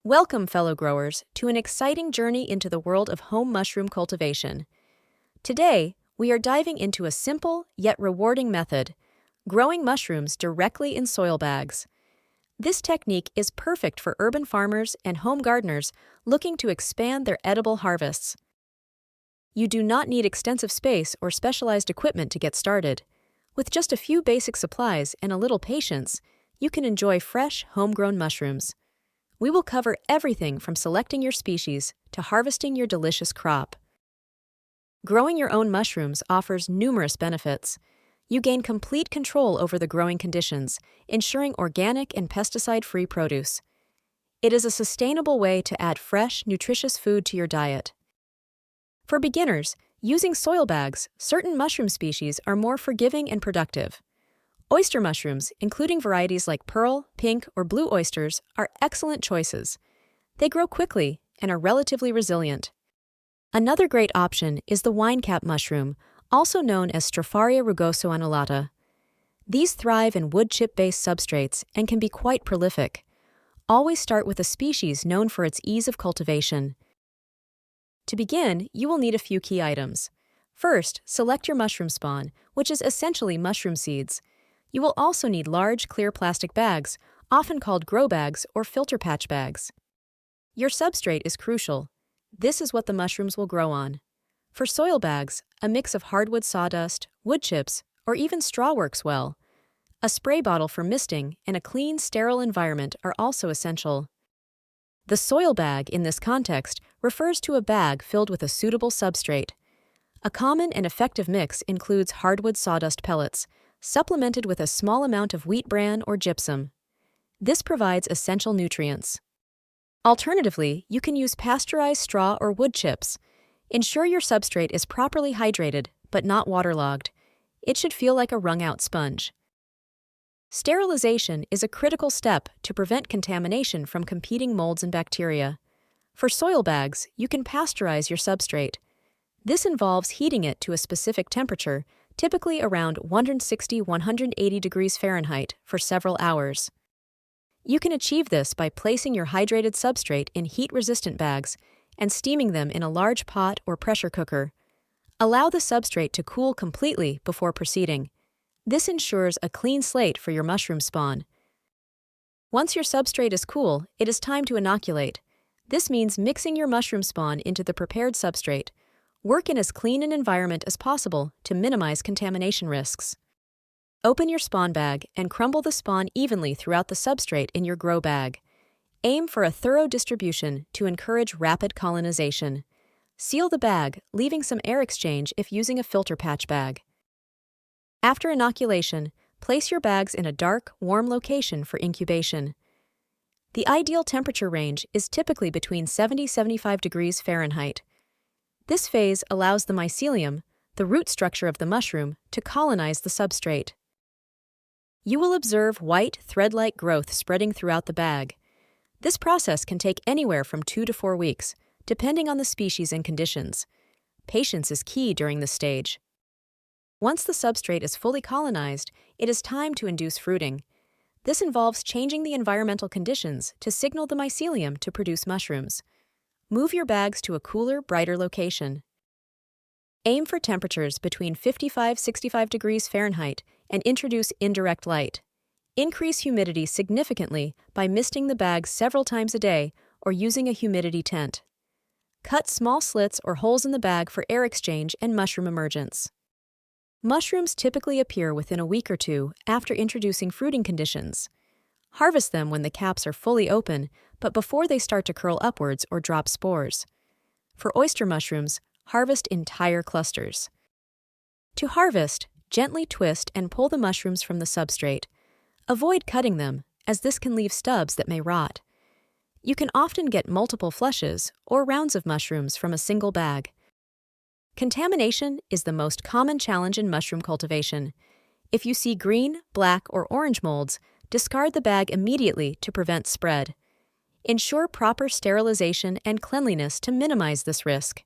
Welcome, fellow growers, to an exciting journey into the world of home mushroom cultivation. Today, we are diving into a simple yet rewarding method, growing mushrooms directly in soil bags. This technique is perfect for urban farmers and home gardeners looking to expand their edible harvests. You do not need extensive space or specialized equipment to get started. With just a few basic supplies and a little patience, you can enjoy fresh, homegrown mushrooms. We will cover everything from selecting your species to harvesting your delicious crop. Growing your own mushrooms offers numerous benefits. You gain complete control over the growing conditions, ensuring organic and pesticide-free produce. It is a sustainable way to add fresh, nutritious food to your diet. For beginners, using soil bags, certain mushroom species are more forgiving and productive. Oyster mushrooms, including varieties like pearl, pink, or blue oysters, are excellent choices. They grow quickly and are relatively resilient. Another great option is the winecap mushroom, also known as Stropharia rugoso annulata. These thrive in wood chip-based substrates and can be quite prolific. Always start with a species known for its ease of cultivation. To begin, you will need a few key items. First, select your mushroom spawn, which is essentially mushroom seeds. You will also need large, clear plastic bags, often called grow bags or filter patch bags. Your substrate is crucial. This is what the mushrooms will grow on. For soil bags, a mix of hardwood sawdust, wood chips, or even straw works well. A spray bottle for misting and a clean, sterile environment are also essential. The soil bag, in this context, refers to a bag filled with a suitable substrate. A common and effective mix includes hardwood sawdust pellets, supplemented with a small amount of wheat bran or gypsum. This provides essential nutrients. Alternatively, you can use pasteurized straw or wood chips. Ensure your substrate is properly hydrated, but not waterlogged. It should feel like a wrung-out sponge. Sterilization is a critical step to prevent contamination from competing molds and bacteria. For soil bags, you can pasteurize your substrate. This involves heating it to a specific temperature, typically around 160–180 degrees Fahrenheit, for several hours. You can achieve this by placing your hydrated substrate in heat-resistant bags and steaming them in a large pot or pressure cooker. Allow the substrate to cool completely before proceeding. This ensures a clean slate for your mushroom spawn. Once your substrate is cool, it is time to inoculate. This means mixing your mushroom spawn into the prepared substrate. Work in as clean an environment as possible to minimize contamination risks. Open your spawn bag and crumble the spawn evenly throughout the substrate in your grow bag. Aim for a thorough distribution to encourage rapid colonization. Seal the bag, leaving some air exchange if using a filter patch bag. After inoculation, place your bags in a dark, warm location for incubation. The ideal temperature range is typically between 70–75 degrees Fahrenheit. This phase allows the mycelium, the root structure of the mushroom, to colonize the substrate. You will observe white, thread-like growth spreading throughout the bag. This process can take anywhere from 2 to 4 weeks, depending on the species and conditions. Patience is key during this stage. Once the substrate is fully colonized, it is time to induce fruiting. This involves changing the environmental conditions to signal the mycelium to produce mushrooms. Move your bags to a cooler, brighter location. Aim for temperatures between 55–65 degrees Fahrenheit and introduce indirect light. Increase humidity significantly by misting the bags several times a day or using a humidity tent. Cut small slits or holes in the bag for air exchange and mushroom emergence. Mushrooms typically appear within a week or two after introducing fruiting conditions. Harvest them when the caps are fully open, but before they start to curl upwards or drop spores. For oyster mushrooms, harvest entire clusters. To harvest, gently twist and pull the mushrooms from the substrate. Avoid cutting them, as this can leave stubs that may rot. You can often get multiple flushes or rounds of mushrooms from a single bag. Contamination is the most common challenge in mushroom cultivation. If you see green, black, or orange molds, discard the bag immediately to prevent spread. Ensure proper sterilization and cleanliness to minimize this risk.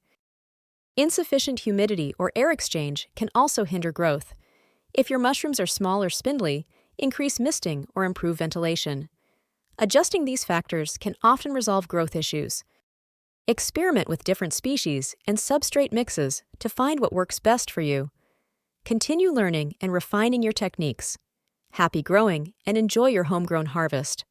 Insufficient humidity or air exchange can also hinder growth. If your mushrooms are small or spindly, increase misting or improve ventilation. Adjusting these factors can often resolve growth issues. Experiment with different species and substrate mixes to find what works best for you. Continue learning and refining your techniques. Happy growing and enjoy your homegrown harvest.